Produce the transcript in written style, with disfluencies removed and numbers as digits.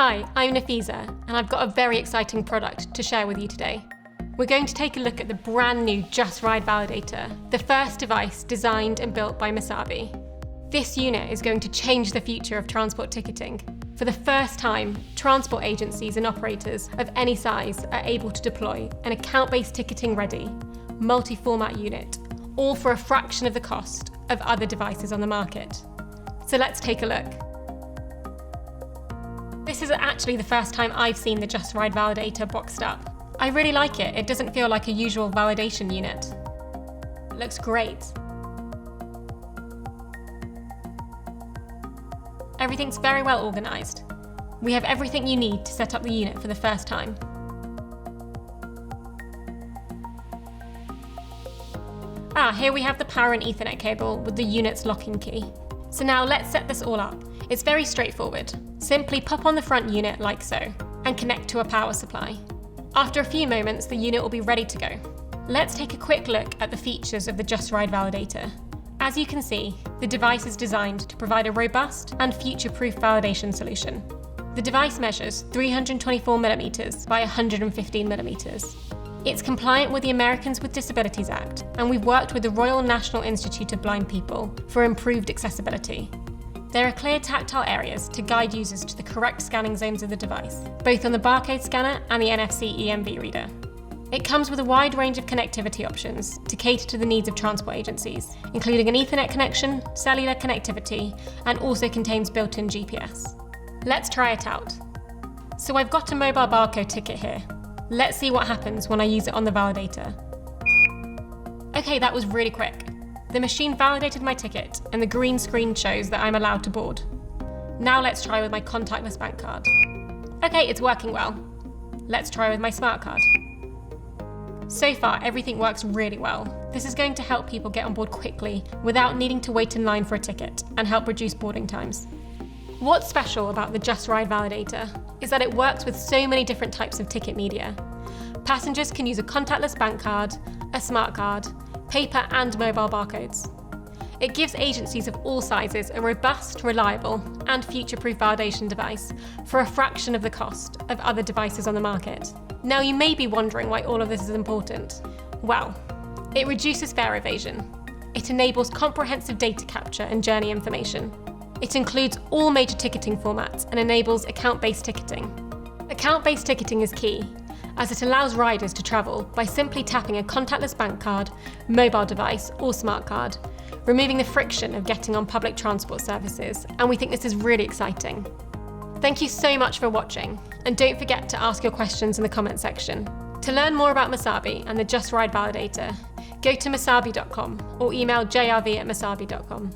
Hi, I'm Nafeezah, and I've got a very exciting product to share with you today. We're going to take a look at the brand new Justride validator, the first device designed and built by Masabi. This unit is going to change the future of transport ticketing. For the first time, transport agencies and operators of any size are able to deploy an account-based ticketing ready, multi-format unit, all for a fraction of the cost of other devices on the market. So let's take a look. This is actually the first time I've seen the Justride validator boxed up. I really like it. It doesn't feel like a usual validation unit. It looks great. Everything's very well organised. We have everything you need to set up the unit for the first time. Here we have the power and Ethernet cable with the unit's locking key. So now let's set this all up. It's very straightforward. Simply pop on the front unit like so, and connect to a power supply. After a few moments, the unit will be ready to go. Let's take a quick look at the features of the Justride validator. As you can see, the device is designed to provide a robust and future-proof validation solution. The device measures 324mm by 115mm. It's compliant with the Americans with Disabilities Act, and we've worked with the Royal National Institute of Blind People for improved accessibility. There are clear tactile areas to guide users to the correct scanning zones of the device, both on the barcode scanner and the NFC EMV reader. It comes with a wide range of connectivity options to cater to the needs of transport agencies, including an Ethernet connection, cellular connectivity, and also contains built-in GPS. Let's try it out. So I've got a mobile barcode ticket here. Let's see what happens when I use it on the validator. Okay, that was really quick. The machine validated my ticket, and the green screen shows that I'm allowed to board. Now let's try with my contactless bank card. Okay, it's working well. Let's try with my smart card. So far, everything works really well. This is going to help people get on board quickly without needing to wait in line for a ticket and help reduce boarding times. What's special about the Justride validator is that it works with so many different types of ticket media. Passengers can use a contactless bank card, a smart card, paper and mobile barcodes. It gives agencies of all sizes a robust, reliable and future-proof validation device for a fraction of the cost of other devices on the market. Now you may be wondering why all of this is important. Well, it reduces fare evasion. It enables comprehensive data capture and journey information. It includes all major ticketing formats and enables account-based ticketing. Account-based ticketing is key, as it allows riders to travel by simply tapping a contactless bank card, mobile device or smart card, removing the friction of getting on public transport services, and we think this is really exciting. Thank you so much for watching, and don't forget to ask your questions in the comment section. To learn more about Masabi and the Justride validator, go to masabi.com or email jrv@masabi.com.